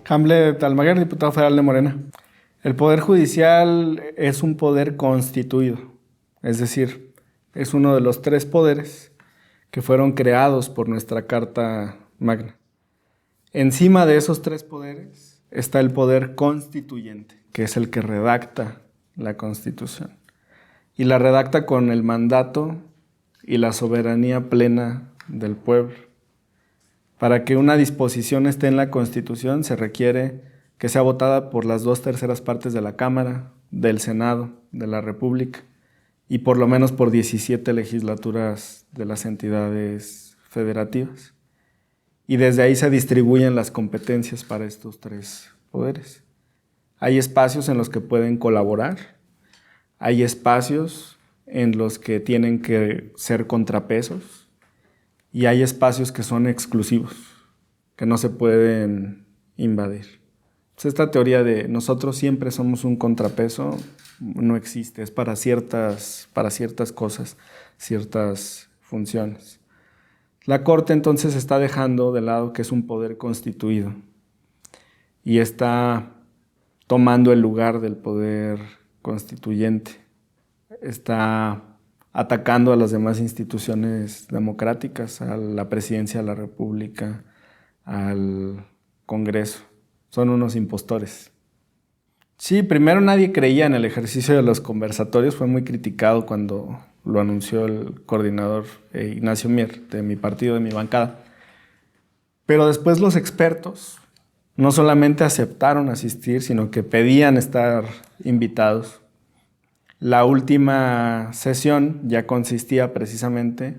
Hamlet Almaguer, diputado federal de Morena. El Poder Judicial es un poder constituido, es decir, es uno de los 3 poderes que fueron creados por nuestra Carta Magna. Encima de esos 3 poderes está el poder constituyente, que es el que redacta la Constitución. Y la redacta con el mandato y la soberanía plena del pueblo. Para que una disposición esté en la Constitución se requiere que sea votada por las 2/3 partes de la Cámara, del Senado, de la República y por lo menos por 17 legislaturas de las entidades federativas. Y desde ahí se distribuyen las competencias para estos 3 poderes. Hay espacios en los que pueden colaborar, hay espacios en los que tienen que ser contrapesos, y hay espacios que son exclusivos, que no se pueden invadir. Entonces, esta teoría de nosotros siempre somos un contrapeso no existe, es para ciertas cosas, ciertas funciones. La Corte entonces está dejando de lado que es un poder constituido y está tomando el lugar del poder constituyente, está atacando a las demás instituciones democráticas, a la Presidencia de la República, al Congreso. Son unos impostores. Sí, primero nadie creía en el ejercicio de los conversatorios, fue muy criticado cuando lo anunció el coordinador Ignacio Mier, de mi partido, de mi bancada. Pero después los expertos no solamente aceptaron asistir, sino que pedían estar invitados. La última sesión ya consistía precisamente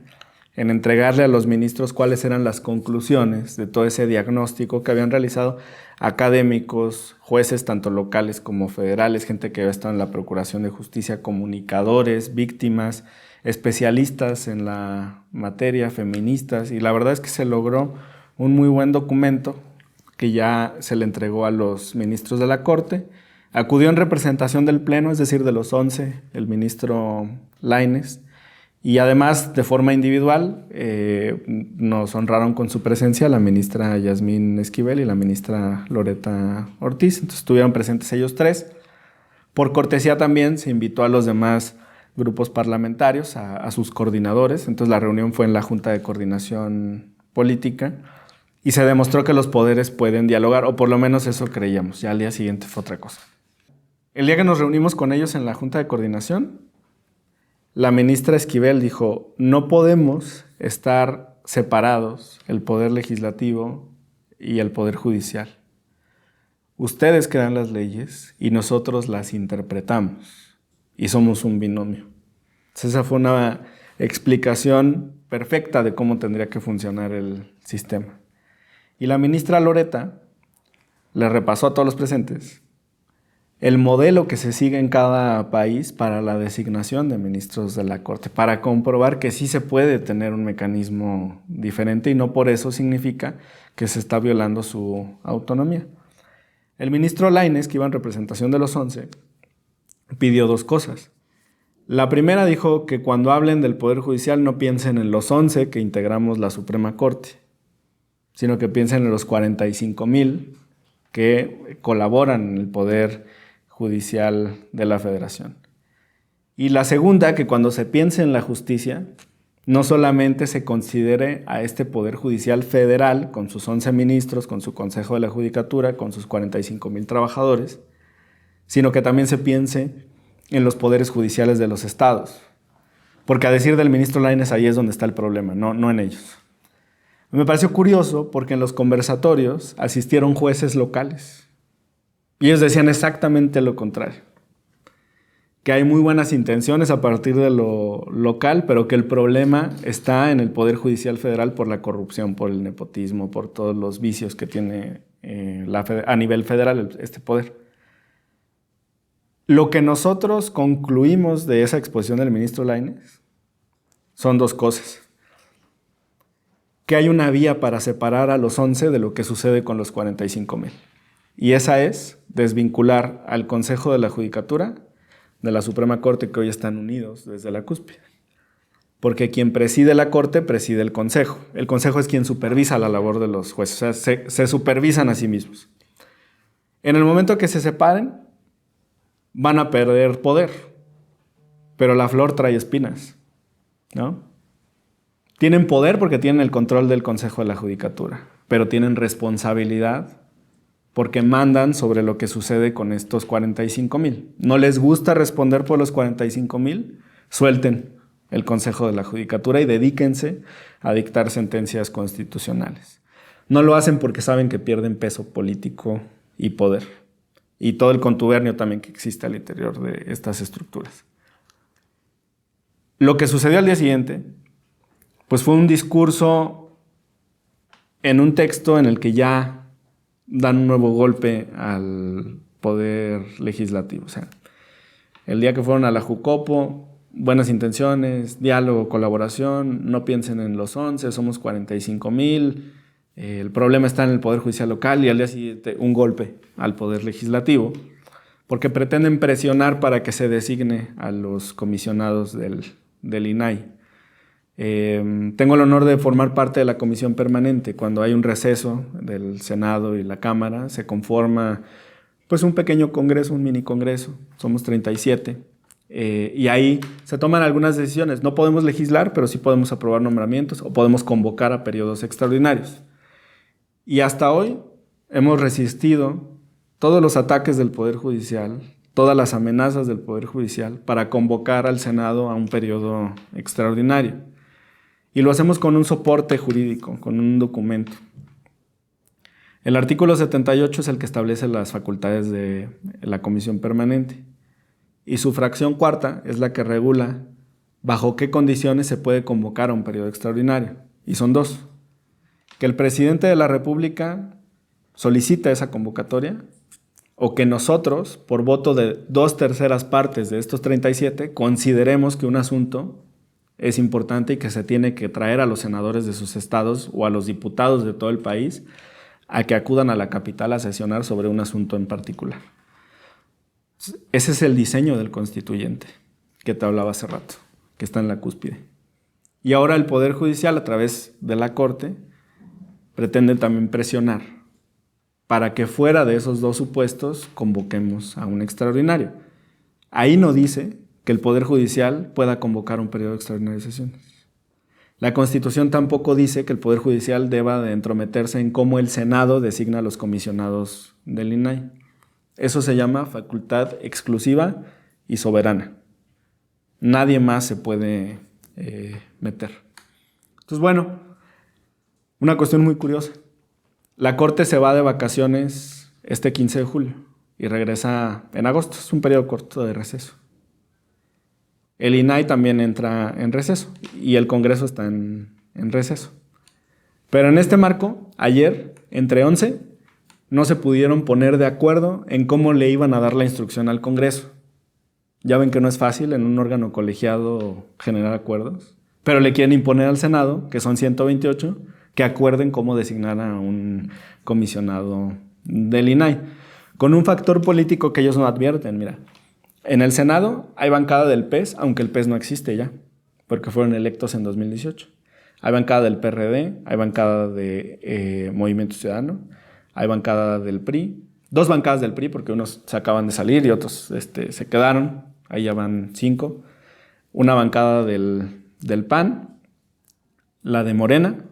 en entregarle a los ministros cuáles eran las conclusiones de todo ese diagnóstico que habían realizado académicos, jueces tanto locales como federales, gente que había estado en la Procuración de Justicia, comunicadores, víctimas, especialistas en la materia, feministas, y la verdad es que se logró un muy buen documento que ya se le entregó a los ministros de la Corte. Acudió en representación del Pleno, es decir, de los 11, el ministro Lainez, y además de forma individual nos honraron con su presencia la ministra Yasmín Esquivel y la ministra Loreta Ortiz. Entonces estuvieron presentes ellos 3. Por cortesía también se invitó a los demás grupos parlamentarios, a sus coordinadores. Entonces la reunión fue en la Junta de Coordinación Política y se demostró que los poderes pueden dialogar, o por lo menos eso creíamos. Ya al día siguiente fue otra cosa. El día que nos reunimos con ellos en la Junta de Coordinación, la ministra Esquivel dijo: no podemos estar separados el poder legislativo y el poder judicial. Ustedes crean las leyes y nosotros las interpretamos y somos un binomio. Entonces, esa fue una explicación perfecta de cómo tendría que funcionar el sistema. Y la ministra Loreta le repasó a todos los presentes el modelo que se sigue en cada país para la designación de ministros de la Corte, para comprobar que sí se puede tener un mecanismo diferente y no por eso significa que se está violando su autonomía. El ministro Lainez, que iba en representación de los 11, pidió 2 cosas. La primera dijo que cuando hablen del Poder Judicial no piensen en los 11 que integramos la Suprema Corte, sino que piensen en los 45,000 que colaboran en el Poder Judicial de la Federación. Y la segunda, que cuando se piense en la justicia, no solamente se considere a este Poder Judicial federal, con sus 11 ministros, con su Consejo de la Judicatura, con sus 45,000 trabajadores, sino que también se piense en los poderes judiciales de los estados. Porque a decir del ministro Lainez, ahí es donde está el problema, no en ellos. Me pareció curioso porque en los conversatorios asistieron jueces locales. Y ellos decían exactamente lo contrario, que hay muy buenas intenciones a partir de lo local, pero que el problema está en el Poder Judicial Federal por la corrupción, por el nepotismo, por todos los vicios que tiene a nivel federal este poder. Lo que nosotros concluimos de esa exposición del ministro Lainez son 2 cosas. Que hay una vía para separar a los 11 de lo que sucede con los 45,000. Y esa es desvincular al Consejo de la Judicatura de la Suprema Corte, que hoy están unidos desde la cúspide. porque quien preside la Corte preside el Consejo. El Consejo es quien supervisa la labor de los jueces, o sea, se supervisan a sí mismos. En el momento que se separen, van a perder poder, pero la flor trae espinas, ¿no? Tienen poder porque tienen el control del Consejo de la Judicatura, pero tienen responsabilidad porque mandan sobre lo que sucede con estos 45,000. No les gusta responder por los 45,000, suelten el Consejo de la Judicatura y dedíquense a dictar sentencias constitucionales. No lo hacen porque saben que pierden peso político y poder, y todo el contubernio también que existe al interior de estas estructuras. Lo que sucedió al día siguiente, pues fue un discurso en un texto en el que ya dan un nuevo golpe al poder legislativo. O sea, el día que fueron a la Jucopo, buenas intenciones, diálogo, colaboración, no piensen en los 11, somos 45,000, el problema está en el Poder Judicial local, y al día siguiente un golpe al Poder Legislativo, porque pretenden presionar para que se designe a los comisionados del INAI. Tengo el honor de formar parte de la comisión permanente. Cuando hay un receso del Senado y la Cámara, se conforma pues un pequeño congreso, un mini congreso, somos 37, y ahí se toman algunas decisiones. No podemos legislar, pero sí podemos aprobar nombramientos o podemos convocar a periodos extraordinarios. Y hasta hoy hemos resistido todos los ataques del Poder Judicial, todas las amenazas del Poder Judicial para convocar al Senado a un periodo extraordinario. Y lo hacemos con un soporte jurídico, con un documento. El artículo 78 es el que establece las facultades de la comisión permanente. Y su fracción cuarta es la que regula bajo qué condiciones se puede convocar a un periodo extraordinario. Y son dos. Que el presidente de la República solicita esa convocatoria, o que nosotros, por voto de 2/3 partes de estos 37, consideremos que un asunto es importante y que se tiene que traer a los senadores de sus estados o a los diputados de todo el país a que acudan a la capital a sesionar sobre un asunto en particular. Ese es el diseño del constituyente que te hablaba hace rato, que está en la cúspide. Y ahora el Poder Judicial, a través de la Corte, pretende también presionar para que fuera de esos dos supuestos convoquemos a un extraordinario. Ahí no dice que el Poder Judicial pueda convocar un periodo extraordinario de sesiones. La Constitución tampoco dice que el Poder Judicial deba de entrometerse en cómo el Senado designa a los comisionados del INAI. Eso se llama facultad exclusiva y soberana. Nadie más se puede meter. Entonces, bueno, una cuestión muy curiosa. La Corte se va de vacaciones este 15 de julio y regresa en agosto. Es un periodo corto de receso. El INAI también entra en receso y el Congreso está en receso. Pero en este marco, ayer, entre 11, no se pudieron poner de acuerdo en cómo le iban a dar la instrucción al Congreso. Ya ven que no es fácil en un órgano colegiado generar acuerdos, pero le quieren imponer al Senado, que son 128, que acuerden cómo designar a un comisionado del INAI, con un factor político que ellos no advierten. Mira, en el Senado hay bancada del PES, aunque el PES no existe ya, porque fueron electos en 2018. Hay bancada del PRD, hay bancada de Movimiento Ciudadano, hay bancada del PRI, 2 bancadas del PRI, porque unos se acaban de salir y otros se quedaron, ahí ya van 5. Una bancada del PAN, la de Morena,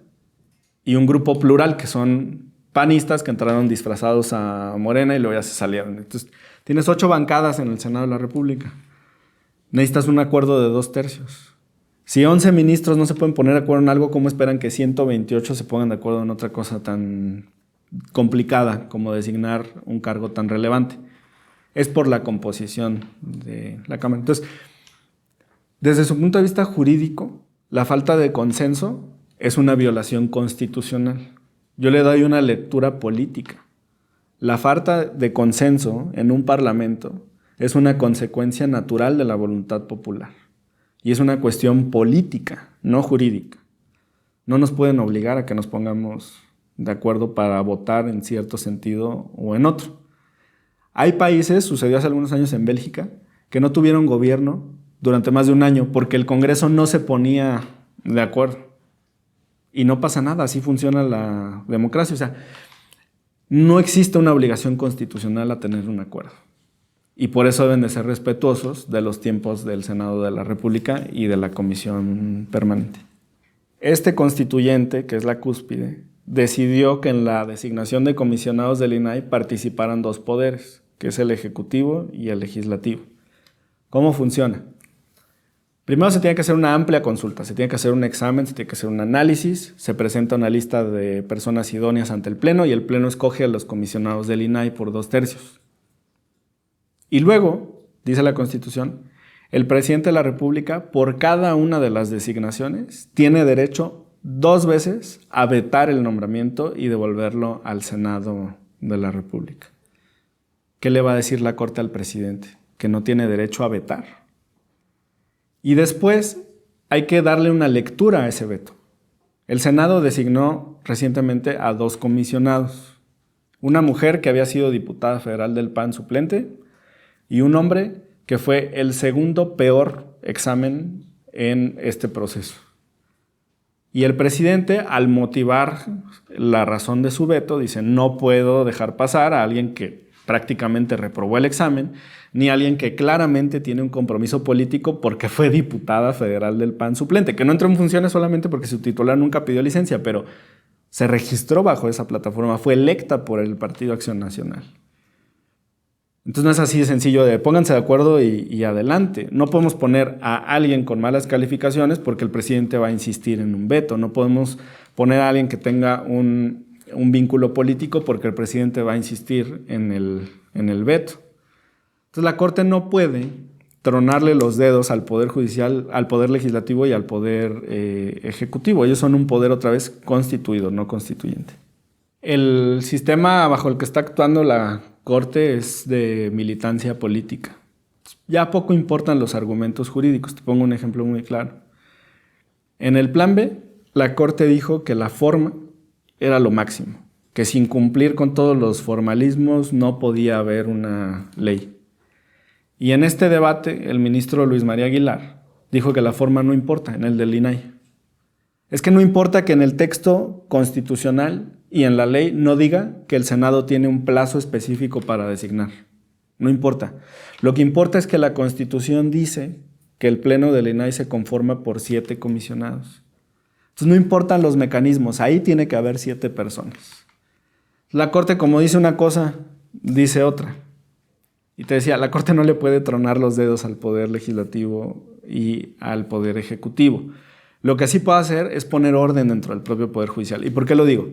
y un grupo plural que son panistas que entraron disfrazados a Morena y luego ya se salieron. Entonces, tienes 8 bancadas en el Senado de la República. Necesitas un acuerdo de 2/3. Si 11 ministros no se pueden poner de acuerdo en algo, ¿cómo esperan que 128 se pongan de acuerdo en otra cosa tan complicada como designar un cargo tan relevante? Es por la composición de la Cámara. Entonces, desde su punto de vista jurídico, la falta de consenso es una violación constitucional. Yo le doy una lectura política. La falta de consenso en un parlamento es una consecuencia natural de la voluntad popular. Y es una cuestión política, no jurídica. No nos pueden obligar a que nos pongamos de acuerdo para votar en cierto sentido o en otro. Hay países, sucedió hace algunos años en Bélgica, que no tuvieron gobierno durante más de un año porque el Congreso no se ponía de acuerdo. Y no pasa nada, así funciona la democracia. O sea, no existe una obligación constitucional a tener un acuerdo. Y por eso deben de ser respetuosos de los tiempos del Senado de la República y de la Comisión Permanente. Este constituyente, que es la cúspide, decidió que en la designación de comisionados del INAI participaran dos poderes, que es el Ejecutivo y el Legislativo. ¿Cómo funciona? Primero se tiene que hacer una amplia consulta, se tiene que hacer un examen, se tiene que hacer un análisis, se presenta una lista de personas idóneas ante el Pleno y el Pleno escoge a los comisionados del INAI por 2/3. Y luego, dice la Constitución, el presidente de la República, por cada una de las designaciones, tiene derecho 2 veces a vetar el nombramiento y devolverlo al Senado de la República. ¿Qué le va a decir la Corte al presidente? Que no tiene derecho a vetar. Y después hay que darle una lectura a ese veto. El Senado designó recientemente a 2 comisionados. Una mujer que había sido diputada federal del PAN suplente y un hombre que fue el segundo peor examen en este proceso. Y el presidente, al motivar la razón de su veto, dice: no puedo dejar pasar a alguien que prácticamente reprobó el examen, ni a alguien que claramente tiene un compromiso político porque fue diputada federal del PAN suplente, que no entró en funciones solamente porque su titular nunca pidió licencia, pero se registró bajo esa plataforma, fue electa por el Partido Acción Nacional. Entonces no es así de sencillo de pónganse de acuerdo y adelante. No podemos poner a alguien con malas calificaciones porque el presidente va a insistir en un veto. No podemos poner a alguien que tenga un vínculo político porque el presidente va a insistir en el veto. Entonces la Corte no puede tronarle los dedos al Poder Judicial, al Poder Legislativo y al Poder Ejecutivo. Ellos son un poder otra vez constituido, no constituyente. El sistema bajo el que está actuando la Corte es de militancia política. Ya poco importan los argumentos jurídicos. Te pongo un ejemplo muy claro. En el Plan B, la Corte dijo que la forma era lo máximo, que sin cumplir con todos los formalismos no podía haber una ley. Y en este debate, el ministro Luis María Aguilar dijo que la forma no importa en el del INAI. Es que no importa que en el texto constitucional y en la ley no diga que el Senado tiene un plazo específico para designar. No importa. Lo que importa es que la Constitución dice que el Pleno del INAI se conforma por 7 comisionados. Entonces no importan los mecanismos, ahí tiene que haber 7 personas. La Corte, como dice una cosa, dice otra. Y te decía, la Corte no le puede tronar los dedos al Poder Legislativo y al Poder Ejecutivo. Lo que sí puede hacer es poner orden dentro del propio Poder Judicial. ¿Y por qué lo digo?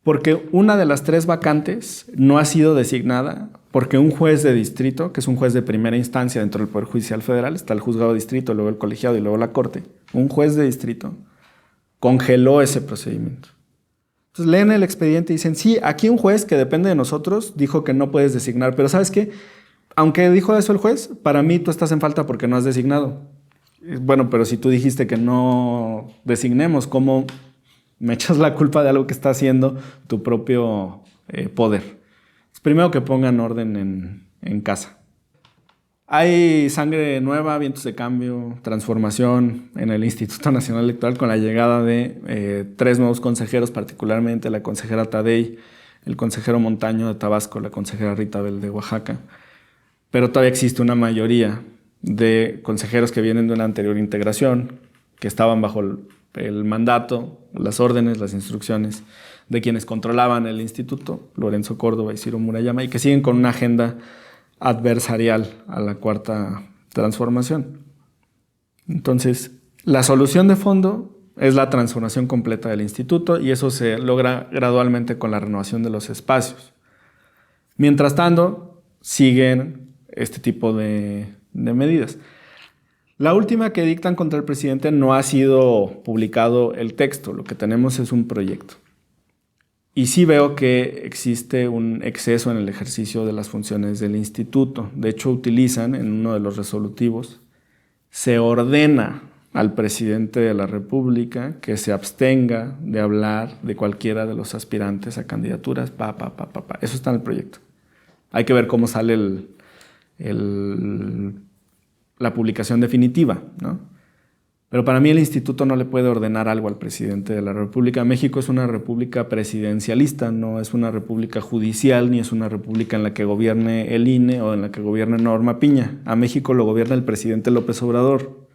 Porque una de las 3 vacantes no ha sido designada porque un juez de distrito, que es un juez de primera instancia dentro del Poder Judicial Federal, está el juzgado de distrito, luego el colegiado y luego la Corte, un juez de distrito congeló ese procedimiento. Entonces leen el expediente y dicen, sí, aquí un juez que depende de nosotros dijo que no puedes designar, pero ¿sabes qué? Aunque dijo eso el juez, para mí tú estás en falta porque no has designado. Bueno, pero si tú dijiste que no designemos, ¿cómo me echas la culpa de algo que está haciendo tu propio poder? Primero que pongan orden en casa. Hay sangre nueva, vientos de cambio, transformación en el Instituto Nacional Electoral con la llegada de 3 nuevos consejeros, particularmente la consejera Tadei, el consejero Montaño de Tabasco, la consejera Rita Bel de Oaxaca. Pero todavía existe una mayoría de consejeros que vienen de una anterior integración, que estaban bajo el mandato, las órdenes, las instrucciones de quienes controlaban el instituto, Lorenzo Córdoba y Ciro Murayama, y que siguen con una agenda adversarial a la Cuarta Transformación. Entonces, la solución de fondo es la transformación completa del instituto y eso se logra gradualmente con la renovación de los espacios. Mientras tanto, siguen este tipo de medidas. La última que dictan contra el presidente no ha sido publicado el texto, lo que tenemos es un proyecto. Y sí veo que existe un exceso en el ejercicio de las funciones del instituto. De hecho, utilizan en uno de los resolutivos, se ordena al presidente de la República que se abstenga de hablar de cualquiera de los aspirantes a candidaturas. Eso está en el proyecto. Hay que ver cómo sale la publicación definitiva, ¿no? Pero para mí el instituto no le puede ordenar algo al presidente de la República. México es una república presidencialista, no es una república judicial, ni es una república en la que gobierne el INE o en la que gobierne Norma Piña. A México lo gobierna el presidente López Obrador.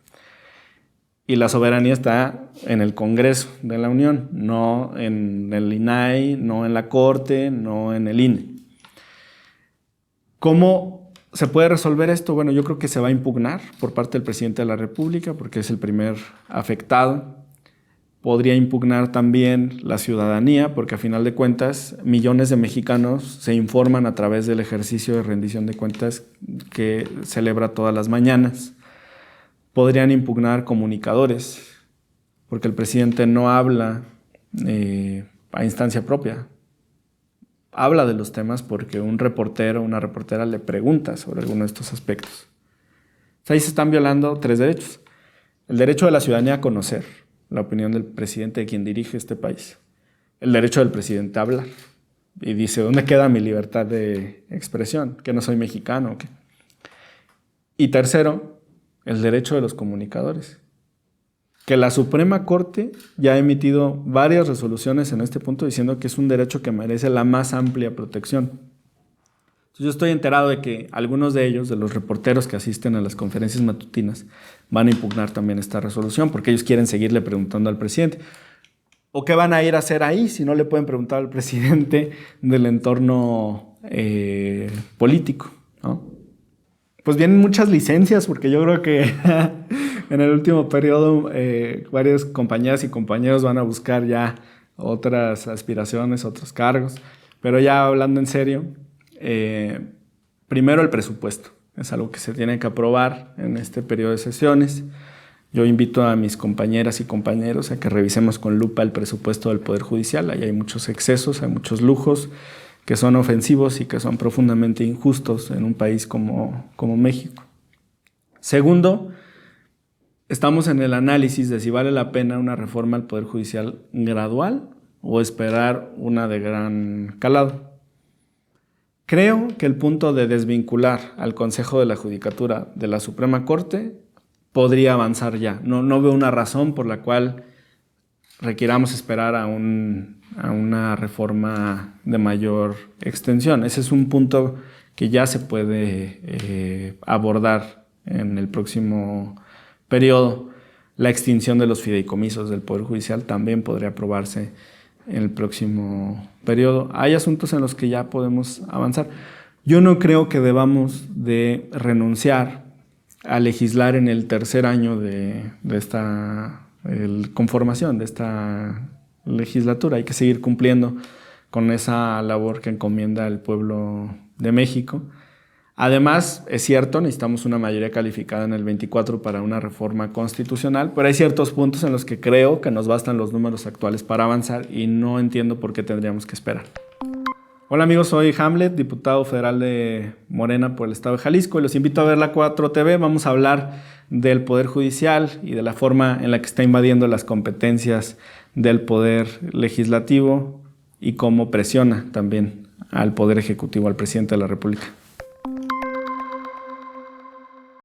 Y la soberanía está en el Congreso de la Unión, no en el INAI, no en la Corte, no en el INE. ¿Cómo se puede resolver esto? Bueno, yo creo que se va a impugnar por parte del presidente de la República porque es el primer afectado. Podría impugnar también la ciudadanía porque a final de cuentas millones de mexicanos se informan a través del ejercicio de rendición de cuentas que celebra todas las mañanas. Podrían impugnar comunicadores porque el presidente no habla a instancia propia. Habla de los temas porque un reportero o una reportera le pregunta sobre alguno de estos aspectos. Ahí se están violando 3 derechos. El derecho de la ciudadanía a conocer la opinión del presidente, de quien dirige este país. El derecho del presidente a hablar. Y dice, ¿dónde queda mi libertad de expresión? ¿Que no soy mexicano o qué? Y tercero, el derecho de los comunicadores. Que la Suprema Corte ya ha emitido varias resoluciones en este punto diciendo que es un derecho que merece la más amplia protección. Yo estoy enterado de que algunos de ellos, de los reporteros que asisten a las conferencias matutinas, van a impugnar también esta resolución porque ellos quieren seguirle preguntando al presidente. ¿O qué van a ir a hacer ahí si no le pueden preguntar al presidente del entorno político, ¿no? Pues vienen muchas licencias porque yo creo que en el último periodo varias compañeras y compañeros van a buscar ya otras aspiraciones, otros cargos. Pero ya hablando en serio, primero el presupuesto. Es algo que se tiene que aprobar en este periodo de sesiones. Yo invito a mis compañeras y compañeros a que revisemos con lupa el presupuesto del Poder Judicial. Ahí hay muchos excesos, hay muchos lujos que son ofensivos y que son profundamente injustos en un país como México. Segundo, estamos en el análisis de si vale la pena una reforma al Poder Judicial gradual o esperar una de gran calado. Creo que el punto de desvincular al Consejo de la Judicatura de la Suprema Corte podría avanzar ya. No veo una razón por la cual requiramos esperar a una reforma de mayor extensión. Ese es un punto que ya se puede abordar en el próximo periodo. La extinción de los fideicomisos del Poder Judicial también podría aprobarse en el próximo periodo. Hay asuntos en los que ya podemos avanzar. Yo no creo que debamos de renunciar a legislar en el tercer año de esta conformación de esta legislatura. Hay que seguir cumpliendo con esa labor que encomienda el pueblo de México. Además, es cierto, necesitamos una mayoría calificada en el 24 para una reforma constitucional, pero hay ciertos puntos en los que creo que nos bastan los números actuales para avanzar y no entiendo por qué tendríamos que esperar. Hola amigos, soy Hamlet, diputado federal de Morena por el estado de Jalisco y los invito a ver la 4TV. Vamos a hablar del Poder Judicial y de la forma en la que está invadiendo las competencias del Poder Legislativo y cómo presiona también al Poder Ejecutivo, al presidente de la República.